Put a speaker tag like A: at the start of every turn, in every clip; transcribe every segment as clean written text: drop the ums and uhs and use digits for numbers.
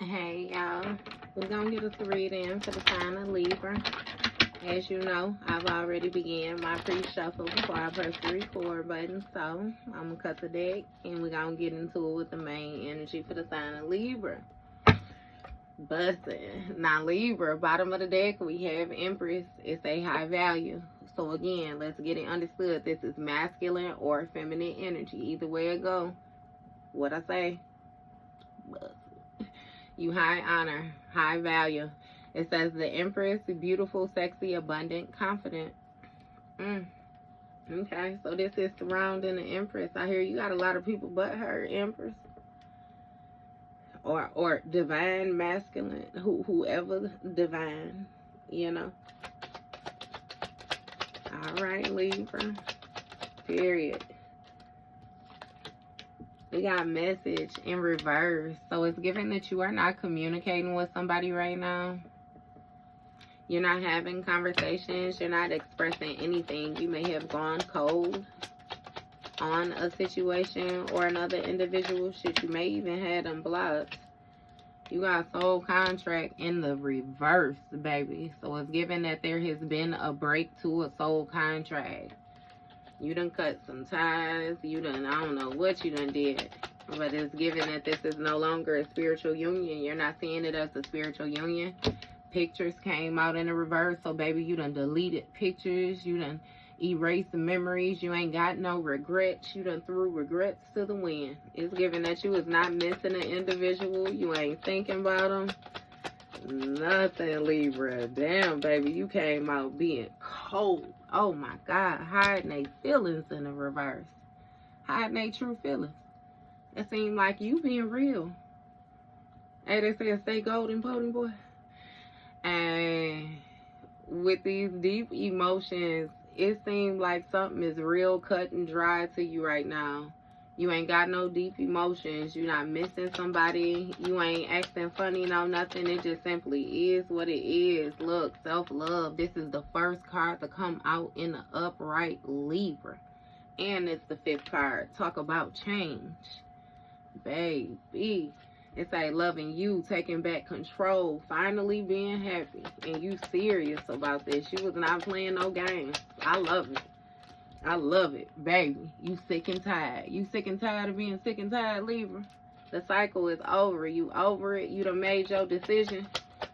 A: Hey y'all, we're gonna get us a reading for the sign of Libra. As you know, I've already began my pre-shuffle before I press the record button, so I'm gonna cut the deck and we're gonna get into it with the main energy for the sign of Libra. Bustin'. Now Libra, bottom of the deck we have Empress. It's a high value. So again, let's get it understood. This is masculine or feminine energy. Either way it go. What I say? You high honor, high value. It says the Empress, beautiful, sexy, abundant, confident. Okay, so this is surrounding the Empress. I hear you got a lot of people but her, Empress. Or divine masculine, whoever divine, you know. All right, Libra. Period. We got message in reverse. So it's given that you are not communicating with somebody right now. You're not having conversations. You're not expressing anything. You may have gone cold on a situation or another individual. Shit, you may even have them blocked. You got soul contract in the reverse, baby. So it's given that there has been a break to a soul contract. You done cut some ties. You done, I don't know what you done did. But it's given that this is no longer a spiritual union. You're not seeing it as a spiritual union. Pictures came out in the reverse. So, baby, you done deleted pictures. You done erased memories. You ain't got no regrets. You done threw regrets to the wind. It's given that you is not missing an individual. You ain't thinking about them. Nothing, Libra. Damn, baby, you came out being cold. Oh my God, hiding their feelings in the reverse. Hiding their true feelings. It seemed like you being real. Hey, they say stay golden, potent boy. And with these deep emotions, it seems like something is real cut and dry to you right now. You ain't got no deep emotions. You're not missing somebody. You ain't acting funny, no nothing. It just simply is what it is. Look, self-love. This is the first card to come out in the upright Libra. And it's the 5th card. Talk about change. Baby. It's like loving you, taking back control, finally being happy. And you serious about this. You was not playing no games. I love it. I love it, baby. You sick and tired. You sick and tired of being sick and tired, Libra. The cycle is over. You over it. You done made your decision.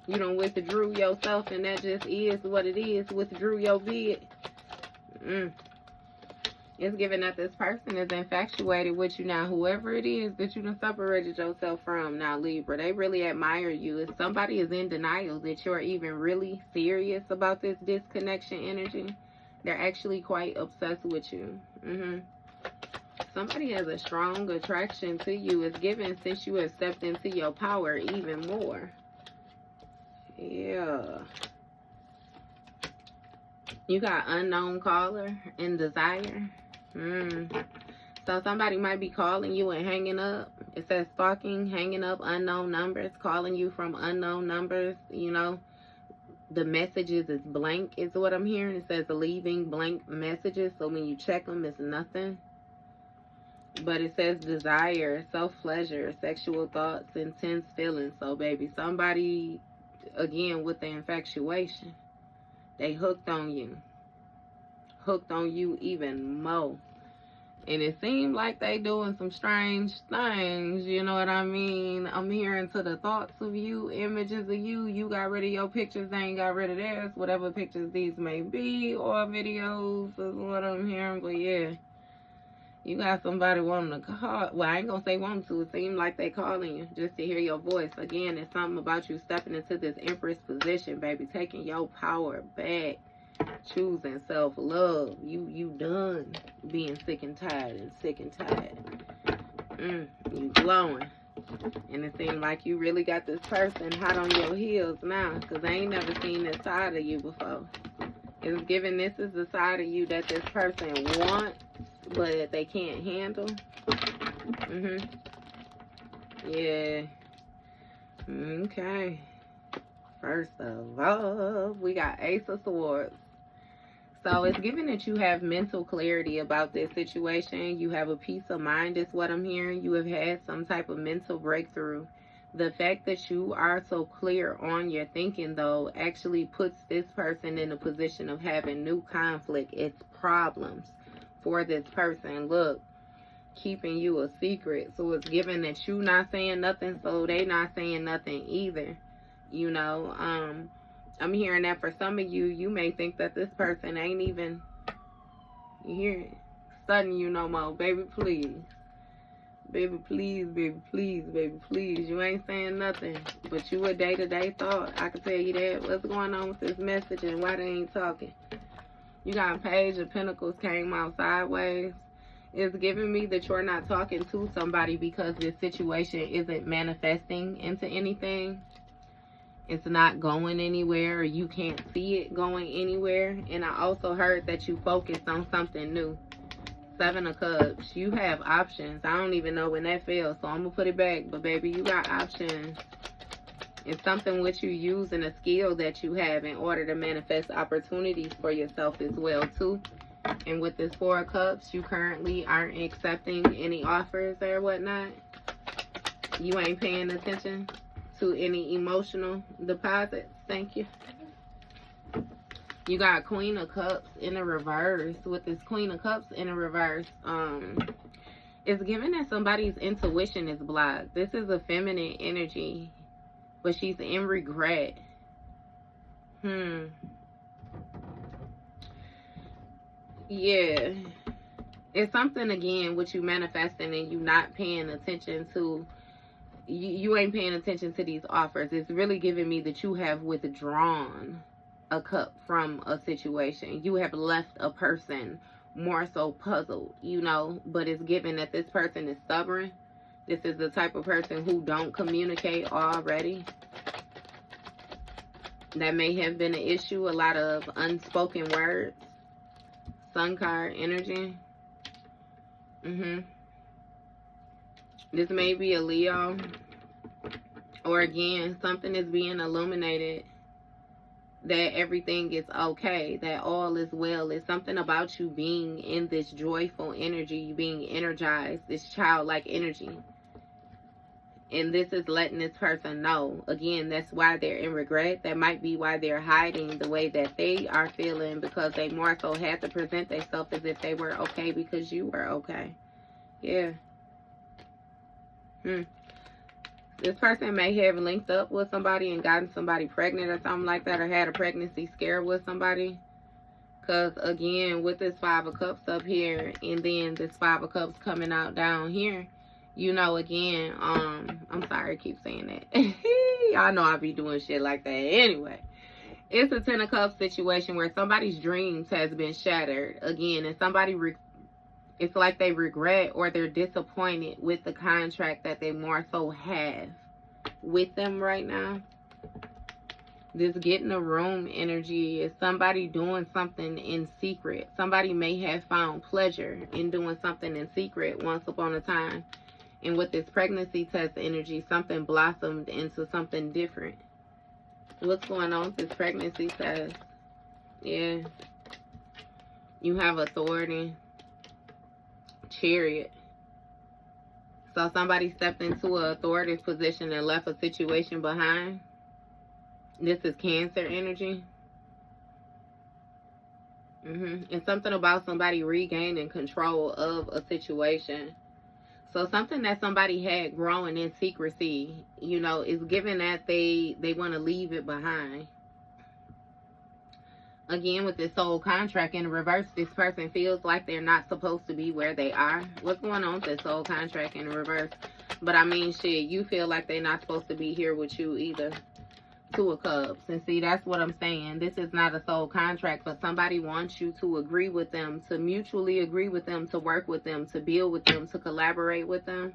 A: You done withdrew yourself, and that just is what it is. Withdrew your bid. It's given that this person is infatuated with you now. Whoever it is that you done separated yourself from now, Libra, they really admire you. If somebody is in denial that you're even really serious about this disconnection energy, they're actually quite obsessed with you. Somebody has a strong attraction to you. It's given since you have stepped into your power even more. Yeah. You got unknown caller and desire. So somebody might be calling you and hanging up. It says stalking, hanging up, unknown numbers, calling you from unknown numbers, you know. The messages is blank is what I'm hearing. It says leaving blank messages. So when you check them, it's nothing. But it says desire, self-pleasure, sexual thoughts, intense feelings. So, baby, somebody, again, with the infatuation, they hooked on you. Hooked on you even more. And it seemed like they doing some strange things, you know what I mean? I'm hearing to the thoughts of you, images of you. You got rid of your pictures, they ain't got rid of theirs. Whatever pictures these may be, or videos is what I'm hearing. But yeah, you got somebody wanting to call. Well, I ain't gonna say wanting to. It seems like they calling you just to hear your voice. Again, it's something about you stepping into this Empress position, baby. Taking your power back. Choosing self-love. You done being sick and tired and sick and tired. You glowing. And it seems like you really got this person hot on your heels now, because I ain't never seen this side of you before. It's given this is the side of you that this person wants, but they can't handle. Yeah. Okay. First of all, we got Ace of Swords. So it's given that you have mental clarity about this situation. You have a peace of mind is what I'm hearing. You have had some type of mental breakthrough The fact that you are so clear on your thinking, though, actually puts this person in a position of having new conflict. It's problems for this person. Look, keeping you a secret. So it's given that you not saying nothing, so they not saying nothing either. You know, I'm hearing that for some of you, you may think that this person ain't even, you hear it, studying you no more. Baby, please. Baby, please, baby, please, baby, please. You ain't saying nothing, but you a day-to-day thought. I can tell you that. What's going on with this message and why they ain't talking? You got a Page of Pentacles came out sideways. It's giving me that you're not talking to somebody because this situation isn't manifesting into anything. It's not going anywhere, or you can't see it going anywhere. And I also heard that you focused on something new. 7 of Cups. You have options. I don't even know when that fell, so I'm going to put it back. But, baby, you got options. It's something which you use and a skill that you have in order to manifest opportunities for yourself as well, too. And with this 4 of Cups, you currently aren't accepting any offers or whatnot. You ain't paying attention to any emotional deposits. Thank you. You got Queen of Cups in the reverse. With this Queen of Cups in the reverse, it's given that somebody's intuition is blocked. This is a feminine energy, but she's in regret. Yeah. It's something, again, with you manifesting and you not paying attention to, you ain't paying attention to these offers. It's really giving me that you have withdrawn a cup from a situation. You have left a person more so puzzled, you know, but it's given that this person is stubborn. This is the type of person who don't communicate already. That may have been an issue. A lot of unspoken words. Sun card energy. This may be a Leo. Or again, something is being illuminated that everything is okay, that all is well. It's something about you being in this joyful energy, you being energized, this childlike energy. And this is letting this person know. Again, that's why they're in regret. That might be why they're hiding the way that they are feeling, because they more so had to present themselves as if they were okay because you were okay. Yeah. This person may have linked up with somebody and gotten somebody pregnant or something like that, or had a pregnancy scare with somebody. Because, again, with this 5 of Cups up here and then this 5 of Cups coming out down here, you know, again, I'm sorry I keep saying that. Y'all know I be doing shit like that anyway. It's a 10 of Cups situation where somebody's dreams has been shattered. Again, and somebody, it's like they regret or they're disappointed with the contract that they more so have with them right now. This getting a room energy is somebody doing something in secret. Somebody may have found pleasure in doing something in secret once upon a time. And with this pregnancy test energy, something blossomed into something different. What's going on with this pregnancy test? Yeah. You have authority. Chariot. So somebody stepped into an authoritative position and left a situation behind. This is Cancer energy. And something about somebody regaining control of a situation. So something that somebody had growing in secrecy, you know, is given that they want to leave it behind. Again, with this soul contract in reverse, this person feels like they're not supposed to be where they are. What's going on with this soul contract in reverse? But I mean, shit, you feel like they're not supposed to be here with you either. 2 of Cups. And see, that's what I'm saying. This is not a soul contract, but somebody wants you to agree with them, to mutually agree with them, to work with them, to build with them, to collaborate with them.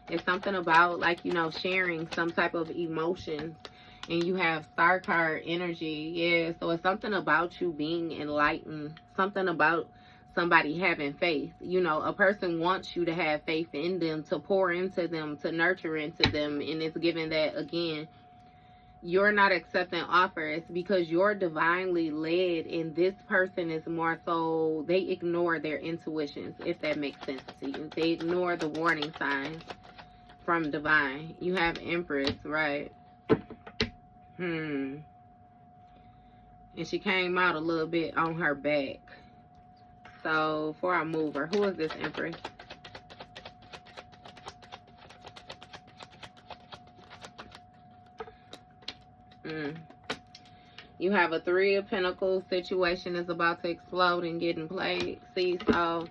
A: It's something about, like, you know, sharing some type of emotions. And you have Star card energy. Yeah, so it's something about you being enlightened. Something about somebody having faith. You know, a person wants you to have faith in them, to pour into them, to nurture into them. And it's given that, again, you're not accepting offers because you're divinely led, and this person is more so, they ignore their intuitions, if that makes sense to you. They ignore the warning signs. from divine. You have Empress, right? And she came out a little bit on her back. So before I move her, who is this Empress? You have a Three of Pentacles. Situation is about to explode and getting played. See, so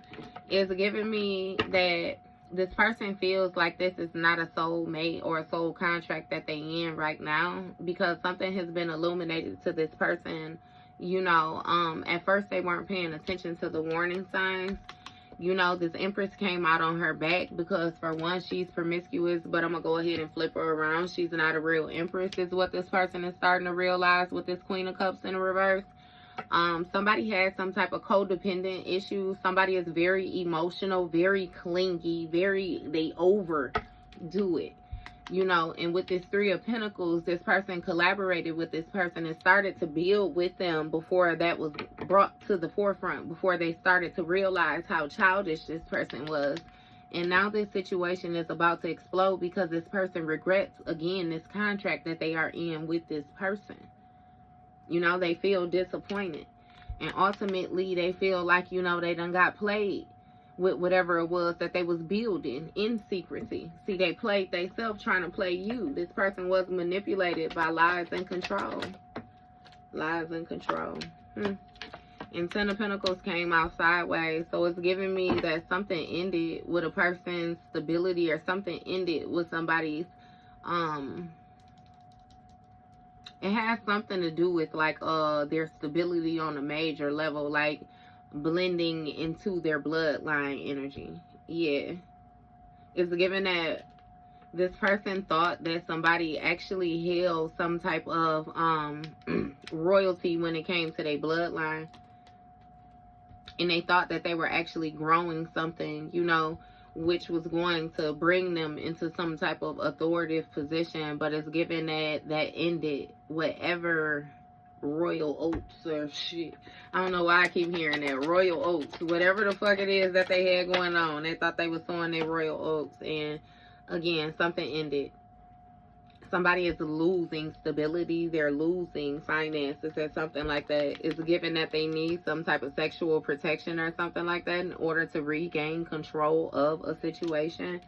A: it's giving me that this person feels like this is not a soulmate or a soul contract that they in right now, because something has been illuminated to this person. You know, at first they weren't paying attention to the warning signs. You know, this Empress came out on her back because, for one, she's promiscuous, but I'm going to go ahead and flip her around. She's not a real Empress is what this person is starting to realize with this Queen of Cups in reverse. Somebody has some type of codependent issue. Somebody is very emotional, very clingy, they overdo it. You know, and with this Three of Pentacles, this person collaborated with this person and started to build with them before that was brought to the forefront, before they started to realize how childish this person was. And now this situation is about to explode because this person regrets, again, this contract that they are in with this person. You know, they feel disappointed. And ultimately, they feel like, you know, they done got played with whatever it was that they was building in secrecy. See, they played themselves trying to play you. This person was manipulated by lies and control. Lies and control. And Ten of Pentacles came out sideways. So it's giving me that something ended with a person's stability, or something ended with somebody's, it has something to do with like their stability on a major level, like blending into their bloodline energy. Yeah, it's given that this person thought that somebody actually held some type of royalty when it came to their bloodline, and they thought that they were actually growing something, you know, which was going to bring them into some type of authoritative position. But it's given that ended whatever royal oats or shit. I don't know why I keep hearing that. Royal oats. Whatever the fuck it is that they had going on. They thought they was sowing their royal oats. And again, something ended. Somebody is losing stability. They're losing finances or something like that. It's given that they need some type of sexual protection or something like that in order to regain control of a situation.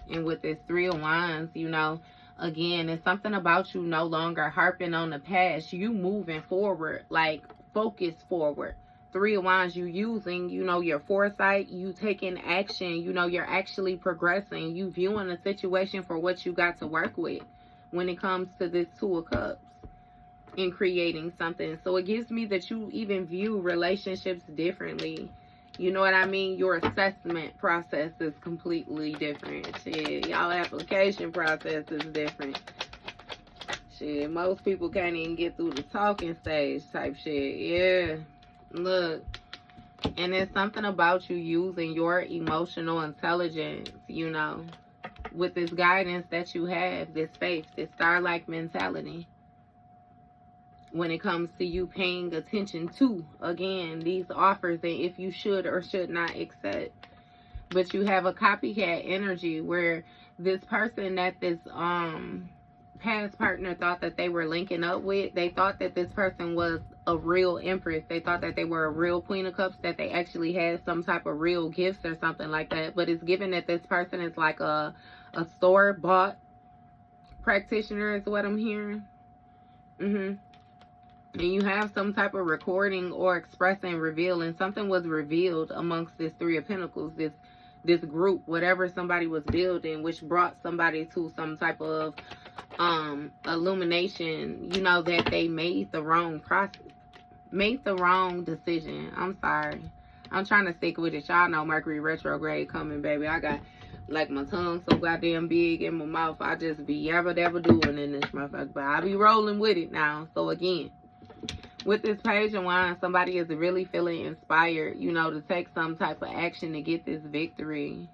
A: And with this Three of Wands, you know, again, it's something about you no longer harping on the past. You moving forward, like focus forward. Three of Wands, you using, you know, your foresight, you taking action, you know, you're actually progressing. You viewing the situation for what you got to work with when it comes to this Two of Cups and creating something. So it gives me that you even view relationships differently. You know what I mean? Your assessment process is completely different. Shit, y'all application process is different. Shit, most people can't even get through the talking stage type shit. Yeah, look. And it's something about you using your emotional intelligence, you know, with this guidance that you have, this faith, this star-like mentality. When it comes to you paying attention to, again, these offers and if you should or should not accept. But you have a copycat energy where this person that this past partner thought that they were linking up with, they thought that this person was a real Empress. They thought that they were a real Queen of Cups, that they actually had some type of real gifts or something like that. But it's given that this person is like a store-bought practitioner is what I'm hearing. And you have some type of recording or expressing, revealing. Something was revealed amongst this Three of Pentacles, this group, whatever somebody was building, which brought somebody to some type of illumination, you know, that they made the wrong process, made the wrong decision. I'm sorry. I'm trying to stick with it. Y'all know Mercury retrograde coming, baby. I got, like, my tongue so goddamn big in my mouth. I just be yabba dabba doing in this motherfucker. But I be rolling with it now. So, again, with this Page of Wands, somebody is really feeling inspired, you know, to take some type of action to get this victory.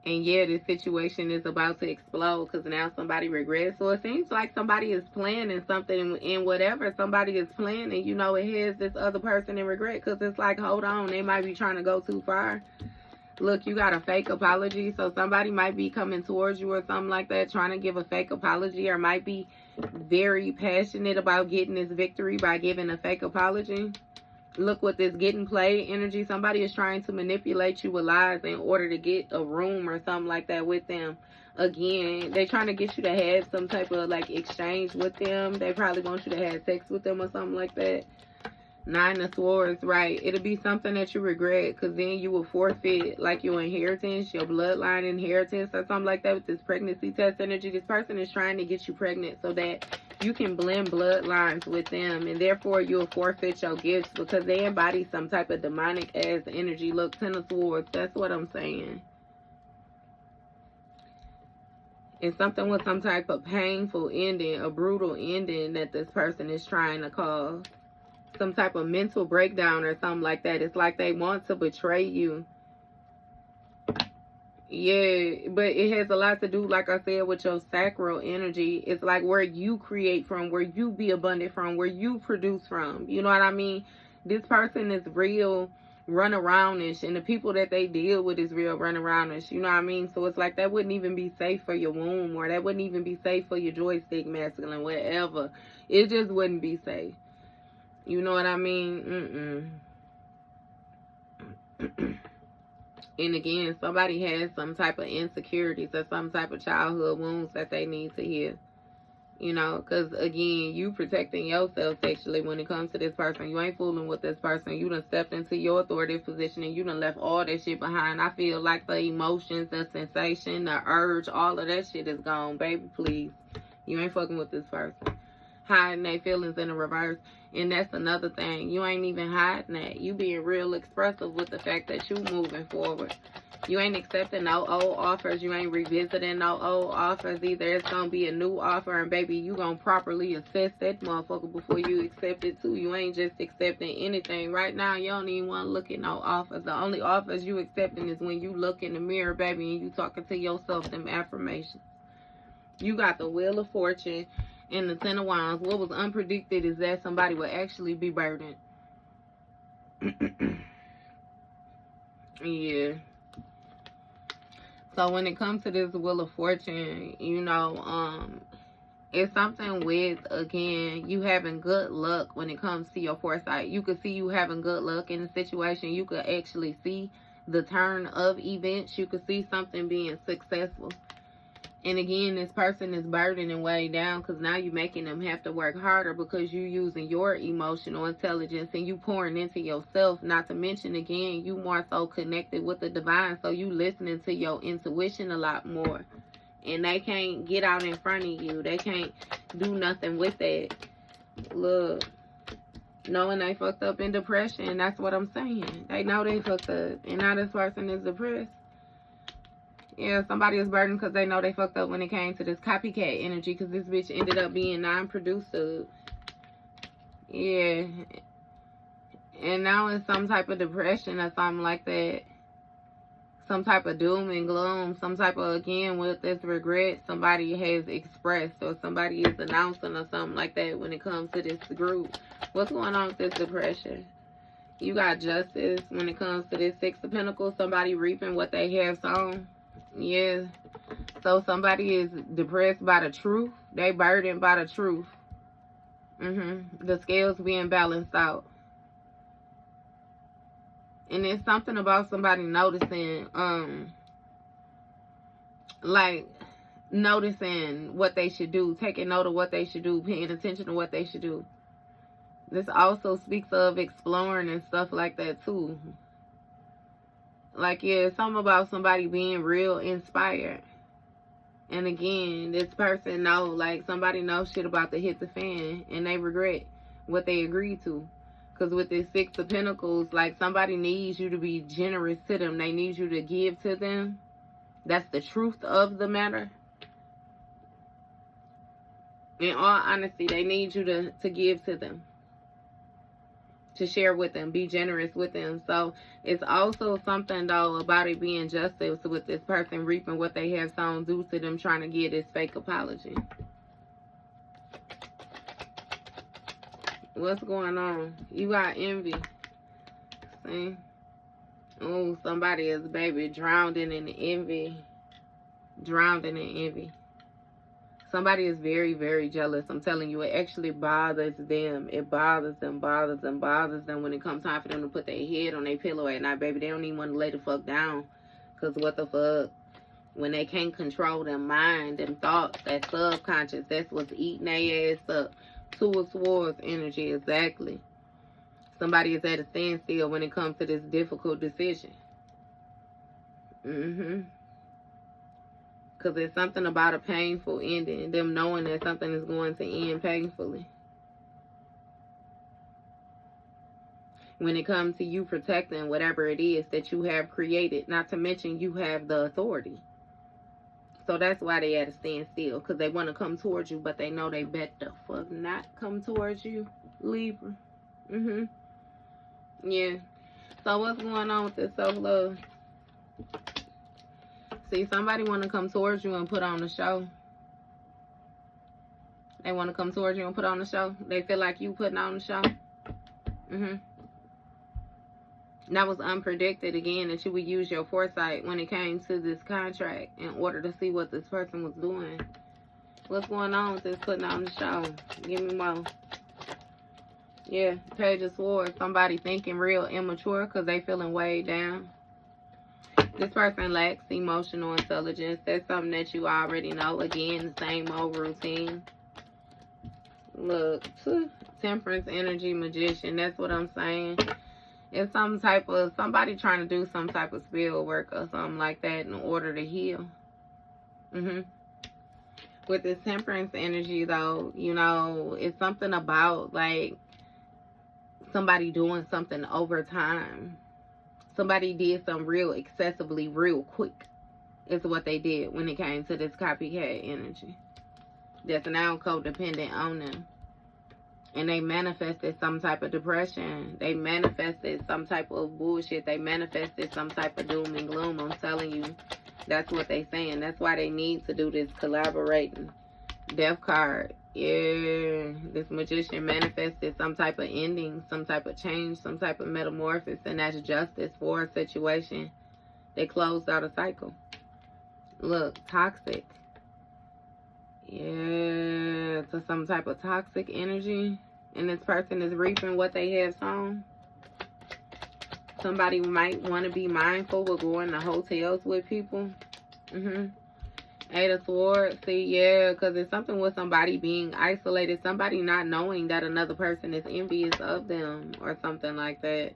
A: And yeah, this situation is about to explode because now somebody regrets. So it seems like somebody is planning something, and whatever somebody is planning, you know, it has this other person in regret because it's like, hold on, they might be trying to go too far. Look, you got a fake apology. So somebody might be coming towards you or something like that, trying to give a fake apology, or might be very passionate about getting this victory by giving a fake apology. Look, with this getting played energy, somebody is trying to manipulate you with lies in order to get a room or something like that with them. Again, they're trying to get you to have some type of like exchange with them. They probably want you to have sex with them or something like that. 9 of Swords, right? It'll be something that you regret, because then you will forfeit like your inheritance, your bloodline inheritance or something like that with this pregnancy test energy. This person is trying to get you pregnant so that you can blend bloodlines with them, and therefore you'll forfeit your gifts because they embody some type of demonic ass energy. Look, 10 of Swords, that's what I'm saying. It's something with some type of painful ending, a brutal ending that this person is trying to cause. Some type of mental breakdown or something like that. It's like they want to betray you. Yeah, but it has a lot to do, like I said, with your sacral energy. It's like where you create from, where you be abundant from, where you produce from. You know what I mean? This person is real run-aroundish, and the people that they deal with is real run-aroundish. You know what I mean? So it's like that wouldn't even be safe for your womb, or that wouldn't even be safe for your joystick masculine, whatever. It just wouldn't be safe. You know what I mean? And again, somebody has some type of insecurities or some type of childhood wounds that they need to heal. You know, because again, you protecting yourself sexually when it comes to this person. You ain't fooling with this person. You done stepped into your authoritative position and you done left all that shit behind. I feel like the emotions, the sensation, the urge, all of that shit is gone. Baby, please. You ain't fucking with this person. Hiding their feelings in the reverse. And that's another thing. You ain't even hiding that. You being real expressive with the fact that you moving forward. You ain't accepting no old offers. You ain't revisiting no old offers either. It's going to be a new offer. And baby, you going to properly assess that motherfucker before you accept it too. You ain't just accepting anything. Right now, you don't even want to look at no offers. The only offers you accepting is when you look in the mirror, baby, and you talking to yourself them affirmations. You got the Wheel of Fortune and the 10 of Wands. What was unpredicted is that somebody will actually be burdened. Yeah. So when it comes to this Wheel of Fortune, you know, it's something with, again, you having good luck when it comes to your foresight. You could see you having good luck in the situation. You could actually see the turn of events. You could see something being successful. And again, this person is burdened and weighed down because now you're making them have to work harder because you're using your emotional intelligence and you pouring into yourself. Not to mention, again, you more so connected with the divine, so you listening to your intuition a lot more. And they can't get out in front of you. They can't do nothing with that. Look, knowing they fucked up in depression, that's what I'm saying. They know they fucked up, and now this person is depressed. Yeah, somebody is burdened because they know they fucked up when it came to this copycat energy, because this bitch ended up being non-producer. Yeah. And now it's some type of depression or something like that. Some type of doom and gloom. Some type of, again, with this regret somebody has expressed or somebody is announcing or something like that when it comes to this group. What's going on with this depression? You got justice when it comes to this 6 of Pentacles. Somebody reaping what they have sown. Yeah. So somebody is depressed by the truth. They burdened by the truth. The scales being balanced out. And it's something about somebody noticing, like, noticing what they should do, taking note of what they should do, paying attention to what they should do. This also speaks of exploring and stuff like that, too. Like, yeah, something about somebody being real inspired. And again, this person knows, like, somebody knows shit about to hit the fan, and they regret what they agreed to. Because with this 6 of Pentacles, like, somebody needs you to be generous to them. They need you to give to them. That's the truth of the matter. In all honesty, they need you to give to them. To share with them. Be generous with them. So, it's also something, though, about it being justice with this person reaping what they have sown due to them trying to get this fake apology. What's going on? You got envy. See? Oh, somebody is, baby, drowning in envy. Drowning in envy. Somebody is very, very jealous. I'm telling you, it actually bothers them. It bothers them, bothers them, bothers them when it comes time for them to put their head on their pillow at night, baby. They don't even want to lay the fuck down. Because what the fuck? When they can't control their mind, them thoughts, that subconscious, that's what's eating their ass up. Two of Swords energy, exactly. Somebody is at a standstill when it comes to this difficult decision. Because there's something about a painful ending. Them knowing that something is going to end painfully. When it comes to you protecting whatever it is that you have created. Not to mention you have the authority. So that's why they at a standstill. Because they want to come towards you. But they know they bet the fuck not come towards you. Libra. Yeah. So what's going on with this self-love? See, somebody want to come towards you and put on the show. They want to come towards you and put on the show. They feel like you putting on the show. That was unpredicted, again, that you would use your foresight when it came to this contract in order to see what this person was doing. What's going on with this putting on the show? Give me more. Yeah, Page of Swords. Somebody thinking real immature because they feeling weighed down. This person lacks emotional intelligence. That's something that you already know. Again, the same old routine. Look, Temperance energy, Magician. That's what I'm saying. It's some type of, somebody trying to do some type of spell work or something like that in order to heal. With this Temperance energy, though, you know, it's something about, like, somebody doing something over time. Somebody did something real excessively real quick. Is what they did when it came to this copycat energy. That's now codependent on them. And they manifested some type of depression. They manifested some type of bullshit. They manifested some type of doom and gloom. I'm telling you. That's what they saying. That's why they need to do this collaborating. Death card. Yeah, this Magician manifested some type of ending, some type of change, some type of metamorphosis, and that's justice for a situation. They closed out a cycle. Look, toxic. Yeah, to some type of toxic energy, and this person is reaping what they have sown. Somebody might want to be mindful with going to hotels with people. Eight of Swords. See, yeah, because it's something with somebody being isolated. Somebody not knowing that another person is envious of them or something like that.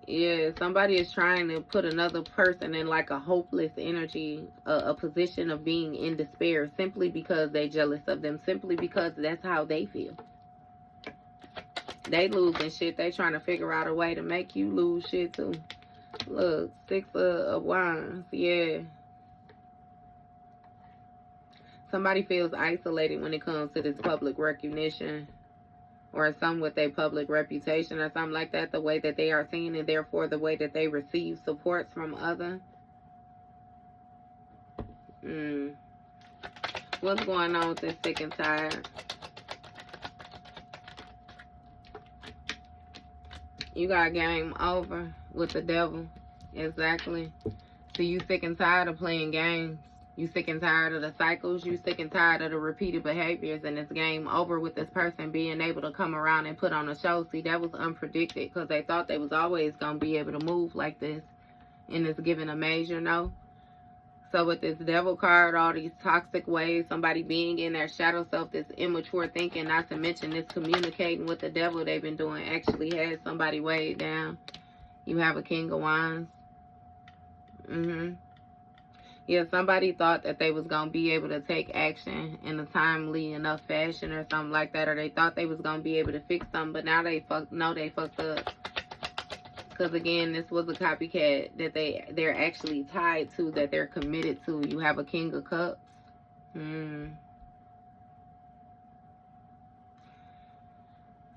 A: Yeah, somebody is trying to put another person in like a hopeless energy, a position of being in despair simply because they're jealous of them. Simply because that's how they feel. They losing shit. They trying to figure out a way to make you lose shit too. Look, Six of Wands. Yeah. Somebody feels isolated when it comes to this public recognition or some with a public reputation or something like that, the way that they are seen and therefore the way that they receive supports from others. What's going on with this sick and tired? You got game over with the devil. Exactly. So you sick and tired of playing games. You sick and tired of the cycles. You sick and tired of the repeated behaviors. And it's game over with this person being able to come around and put on a show. See, that was unpredicted because they thought they was always going to be able to move like this. And it's giving a major no. So with this devil card, all these toxic ways, somebody being in their shadow self, this immature thinking, not to mention this communicating with the devil they've been doing, actually has somebody weighed down. You have a King of Wands. Yeah, somebody thought that they was going to be able to take action in a timely enough fashion or something like that. Or they thought they was going to be able to fix something. But now they fucked up. Because again, this was a copycat that they're actually tied to, that they're committed to. You have a King of Cups.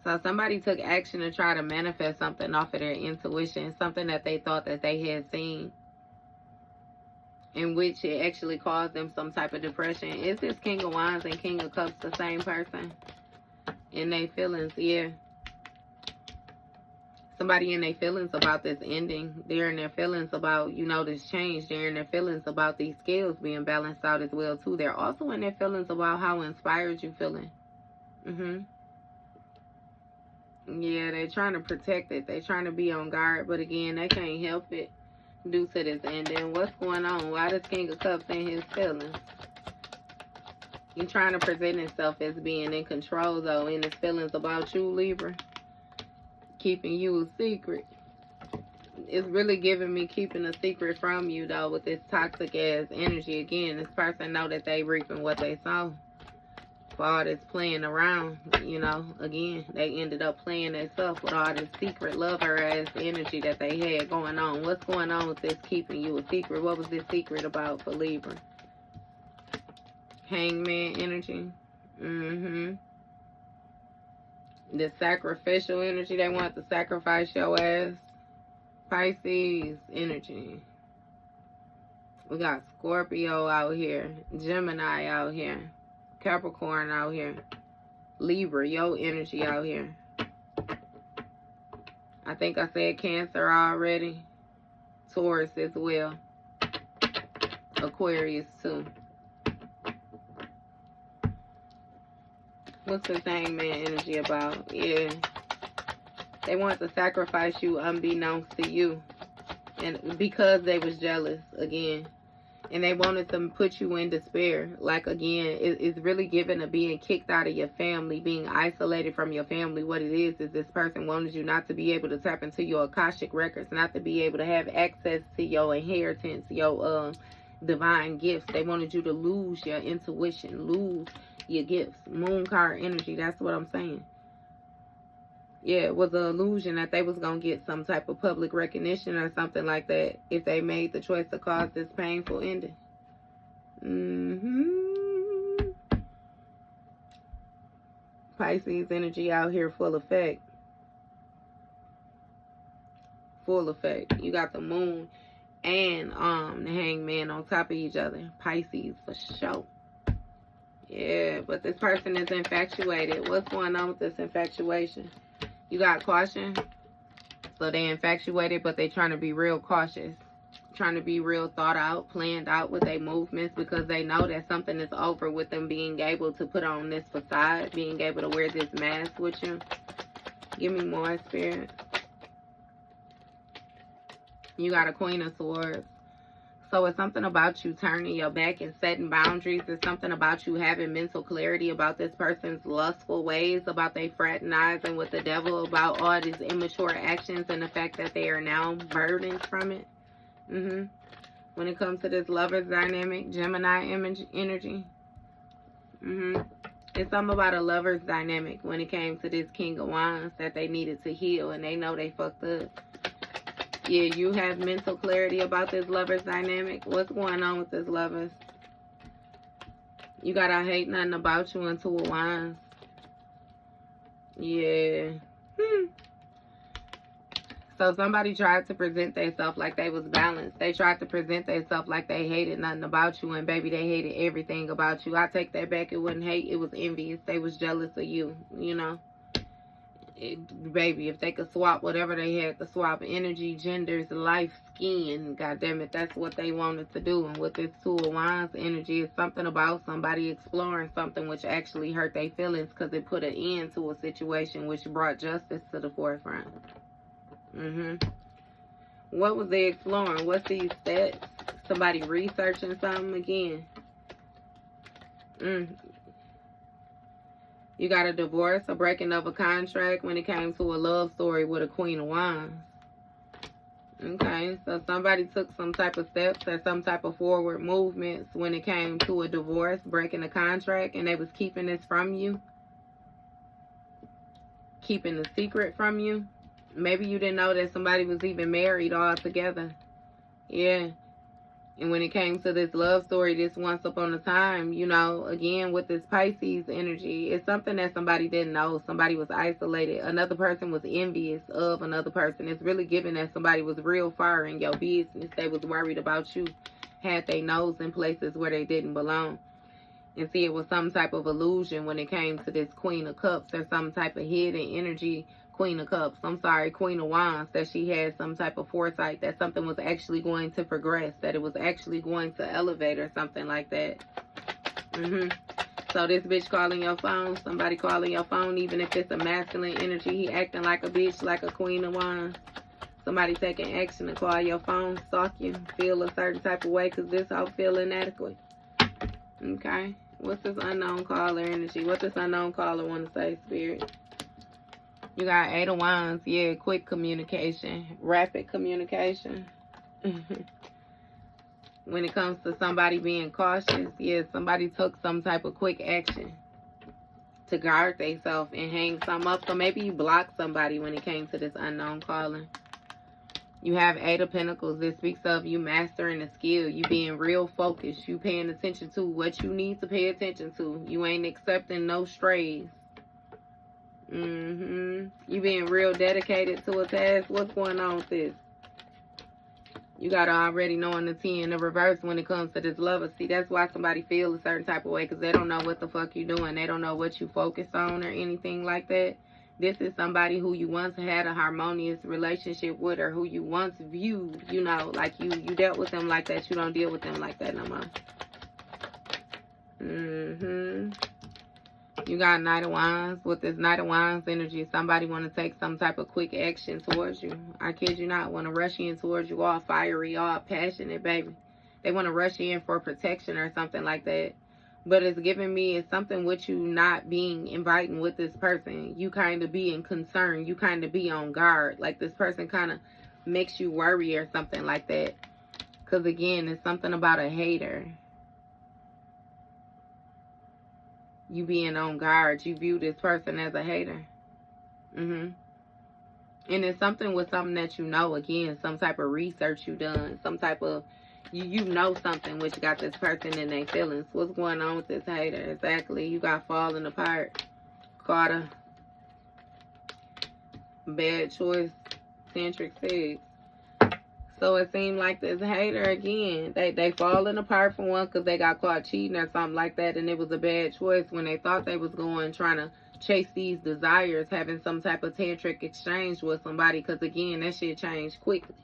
A: So somebody took action to try to manifest something off of their intuition. Something that they thought that they had seen. In which it actually caused them some type of depression. Is this King of Wands and King of Cups the same person? In their feelings, yeah. Somebody in their feelings about this ending. They're in their feelings about, you know, this change. They're in their feelings about these scales being balanced out as well, too. They're also in their feelings about how inspired you feeling. Yeah, they're trying to protect it. They're trying to be on guard. But again, they can't help it due to this ending. What's going on? Why does King of Cups in his feelings? He's trying to present himself as being in control, though, in his feelings about you, Libra. Keeping you a secret. It's really giving me keeping a secret from you, though, with this toxic ass energy. Again, this person know that they reaping what they sow. For all this playing around, you know, again, they ended up playing themselves with all this secret lover ass energy that they had going on. What's going on with this keeping you a secret? What was this secret about for Libra? Hangman energy. The sacrificial energy. They want to sacrifice your ass. Pisces energy. We got Scorpio out here. Gemini out here. Capricorn out here. Libra, your energy out here. I think I said Cancer already. Taurus as well. Aquarius too. What's this Hangman energy about? Yeah. They want to sacrifice you unbeknownst to you. And because they was jealous, again. And they wanted to put you in despair. Like, again, it's really given to being kicked out of your family, being isolated from your family. What it is this person wanted you not to be able to tap into your Akashic records, not to be able to have access to your inheritance, your divine gifts. They wanted you to lose your intuition, lose your gifts. Moon card energy, that's what I'm saying. Yeah, it was an illusion that they was going to get some type of public recognition or something like that if they made the choice to cause this painful ending. Pisces energy out here full effect. Full effect. You got the moon and the hangman on top of each other. Pisces for sure. Yeah, but this person is infatuated. What's going on with this infatuation? You got caution. So they infatuated, but they trying to be real cautious. Trying to be real thought out, planned out with their movements, because they know that something is over with them being able to put on this facade, being able to wear this mask with you. Give me more, Spirit. You got a Queen of Swords. So it's something about you turning your back and setting boundaries. It's something about you having mental clarity about this person's lustful ways, about they fraternizing with the devil, about all these immature actions and the fact that they are now burdened from it. When it comes to this lover's dynamic, Gemini energy. It's something about a lover's dynamic when it came to this King of Wands that they needed to heal, and they know they fucked up. Yeah, you have mental clarity about this lover's dynamic. What's going on with this lovers? You got I hate nothing about you and Two of Wands. Yeah. So somebody tried to present themselves like they was balanced. They tried to present themselves like they hated nothing about you, and baby, they hated everything about you. I take that back. It wasn't hate. It was envious. They was jealous of you, you know. Baby, if they could swap whatever they had to swap, energy, genders, life, skin, goddamn it, that's what they wanted to do. And with this Two of Wands energy, it's something about somebody exploring something which actually hurt their feelings, because it put an end to a situation which brought justice to the forefront. What was they exploring? What's these stats? Somebody researching something again. You got a divorce, a breaking of a contract when it came to a love story with a Queen of Wands. Okay, so somebody took some type of steps or some type of forward movements when it came to a divorce, breaking a contract, and they was keeping this from you. Keeping the secret from you. Maybe you didn't know that somebody was even married all together. Yeah. And when it came to this love story, this once upon a time, you know, again, with this Pisces energy, it's something that somebody didn't know. Somebody was isolated. Another person was envious of another person. It's really giving that somebody was real far in your business. They was worried about you, had their nose in places where they didn't belong. And see, it was some type of illusion when it came to this Queen of Cups, or some type of hidden energy. Queen of Cups, I'm sorry, Queen of Wands, that she had some type of foresight that something was actually going to progress, that it was actually going to elevate or something like that. So this bitch calling your phone, somebody calling your phone, even if it's a masculine energy, he acting like a bitch, like a Queen of Wands. Somebody taking action to call your phone, stalk you, feel a certain type of way because this hoe feel inadequate. Okay, what's this unknown caller energy? What this unknown caller want to say, Spirit? You got 8 of Wands. Yeah, quick communication, rapid communication. When it comes to somebody being cautious, yeah, somebody took some type of quick action to guard themselves and hang something up. So maybe you blocked somebody when it came to this unknown caller. You have 8 of Pentacles. This speaks of you mastering a skill. You being real focused. You paying attention to what you need to pay attention to. You ain't accepting no strays. You being real dedicated to a task. What's going on with this? You got to already know in the 10 of reverse when it comes to this lover. See, that's why somebody feels a certain type of way, because they don't know what the fuck you doing. They don't know what you focus on or anything like that. This is somebody who you once had a harmonious relationship with, or who you once viewed, you know, like you dealt with them like that. You don't deal with them like that no more. You got Knight of Wands. With this Knight of Wands energy, somebody want to take some type of quick action towards you. I kid you not. Want to rush in towards you, all fiery, all passionate, baby. They want to rush in for protection or something like that. But it's giving me, it's something with you not being inviting with this person. You kind of being concerned. You kind of be on guard. Like this person kind of makes you worry or something like that. Because again, it's something about a hater. You being on guard. You view this person as a hater. And it's something with something that you know. Again, some type of research you done. Some type of, you know something which got this person in their feelings. What's going on with this hater? Exactly. You got falling apart. Carter. Bad choice. Tantric 6. So it seemed like this hater, again, they falling apart for one because they got caught cheating or something like that, and it was a bad choice when they thought they was going, trying to chase these desires, having some type of tantric exchange with somebody, because again, that shit changed quickly.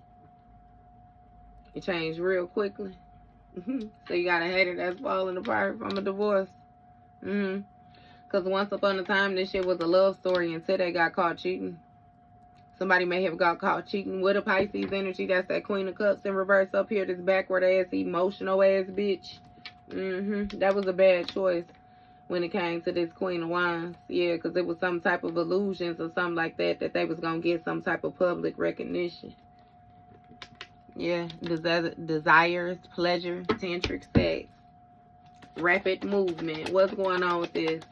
A: It changed real quickly. So you got a hater that's falling apart from a divorce. Because once upon a time, this shit was a love story until they got caught cheating. Somebody may have got caught cheating with a Pisces energy. That's that Queen of Cups in reverse up here. This backward ass, emotional ass bitch. That was a bad choice when it came to this Queen of Wands. Yeah, because it was some type of illusions or something like that, that they was going to get some type of public recognition. Yeah, desires, pleasure, tantric sex, rapid movement. What's going on with this?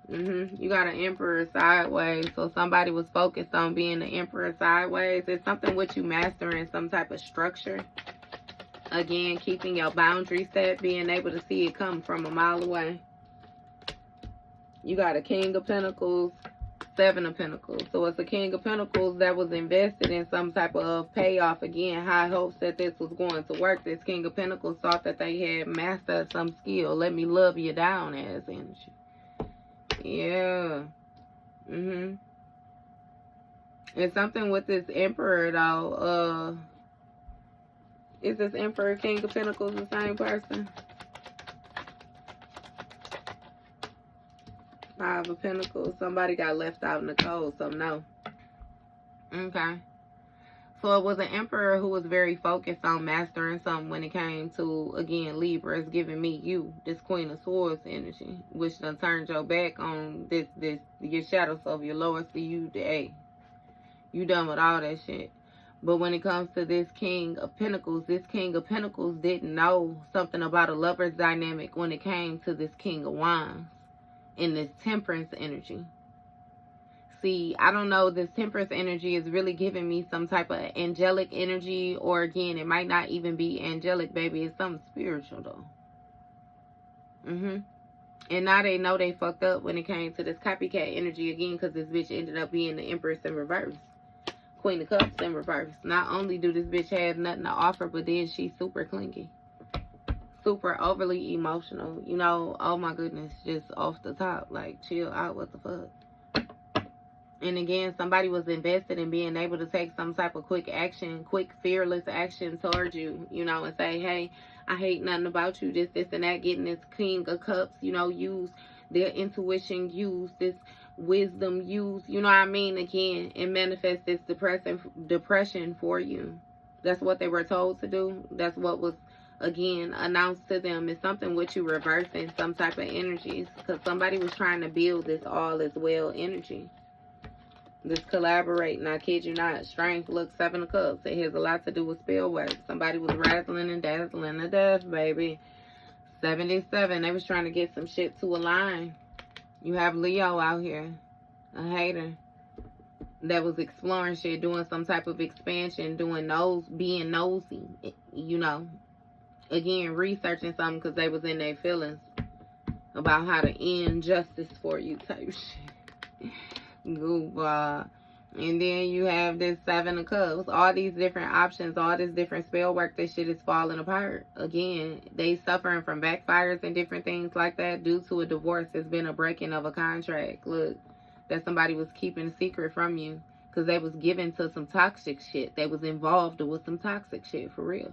A: You got an Emperor sideways. So somebody was focused on being the Emperor sideways. It's something with you mastering some type of structure. Again, keeping your boundaries set, being able to see it come from a mile away. You got a King of Pentacles, 7 of Pentacles. So it's a King of Pentacles that was invested in some type of payoff. Again, high hopes that this was going to work. This King of Pentacles thought that they had mastered some skill. Let me love you down as energy. Yeah. It's something with this Emperor though. Is this Emperor, King of Pentacles the same person? 5 of Pentacles. Somebody got left out in the cold, so no. Okay. So it was an Emperor who was very focused on mastering something when it came to, again, Libra. It's giving me you, this Queen of Swords energy, which done turned your back on your shadow self, your lower you, you done with all that shit. But when it comes to this King of Pentacles didn't know something about a lover's dynamic when it came to this King of Wands in this Temperance energy. See, I don't know, this Temperance energy is really giving me some type of angelic energy, or again, it might not even be angelic, baby. It's something spiritual, though. And now they know they fucked up when it came to this copycat energy again, because this bitch ended up being the Empress in reverse. Queen of Cups in reverse. Not only do this bitch have nothing to offer, but then she's super clingy. super overly emotional. You know, oh my goodness, just off the top. Like, chill out, what the fuck? And again, somebody was invested in being able to take some type of quick action, quick, fearless action towards you, you know, and say, hey, I hate nothing about you, this, and that, getting this King of Cups, you know, use their intuition, use this wisdom, use, you know what I mean, again, and manifest this depression for you. That's what they were told to do. That's what was, again, announced to them. It's something with you reversing some type of energies, because somebody was trying to build this all as well energy. This collaborating, I kid you not. Strength, look, 7 of Cups. It has a lot to do with spell work. Somebody was razzling and dazzling to death, baby. 77, they was trying to get some shit to align. You have Leo out here, a hater, that was exploring shit, doing some type of expansion, being nosy, you know. Again, researching something because they was in their feelings about how to end justice for you type shit. Goodbye. And then you have this 7 of Cups. All these different options, all this different spell work, this shit is falling apart. Again, they suffering from backfires and different things like that due to a divorce. It's been a breaking of a contract. Look, that somebody was keeping a secret from you because they was given to some toxic shit. They was involved with some toxic shit, for real.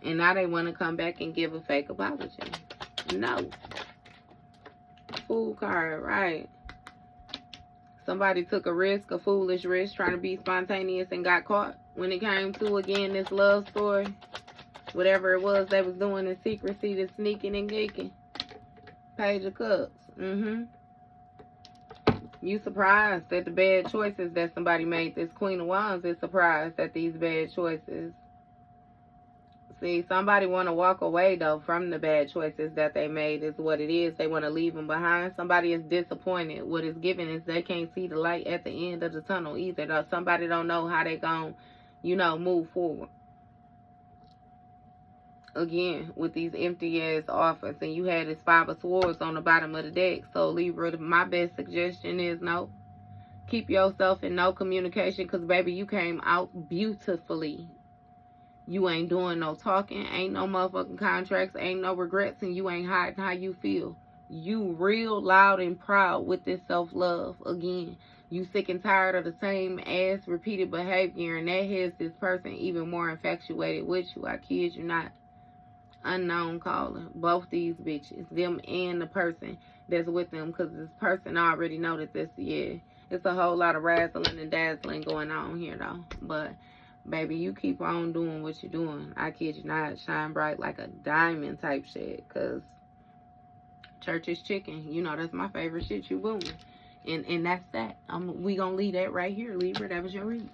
A: And now they want to come back and give a fake apology. No. Fool card, right? Somebody took a risk, a foolish risk, trying to be spontaneous and got caught when it came to, again, this love story. Whatever it was they was doing in secrecy, the sneaking and geeking. Page of Cups. You surprised at the bad choices that somebody made. This Queen of Wands is surprised at these bad choices. See, somebody want to walk away, though, from the bad choices that they made is what it is. They want to leave them behind. Somebody is disappointed. What is given is they can't see the light at the end of the tunnel either. Though. Somebody don't know how they going to, you know, move forward. Again, with these empty-ass offers. And you had this 5 of Swords on the bottom of the deck. So, Libra, my best suggestion is no. Keep yourself in no communication because, baby, you came out beautifully. You ain't doing no talking, ain't no motherfucking contracts, ain't no regrets, and you ain't hiding how you feel. You real loud and proud with this self-love. Again, you sick and tired of the same ass repeated behavior, and that has this person even more infatuated with you. I kid you not. Unknown caller. Both these bitches, them and the person that's with them, because this person already know that this, yeah, it's a whole lot of razzling and dazzling going on here, though. But baby, you keep on doing what you're doing. I kid you not. Shine bright like a diamond type shit. Because church is chicken. You know, that's my favorite shit. You booming. And that's that. We going to leave that right here, Libra. That was your read.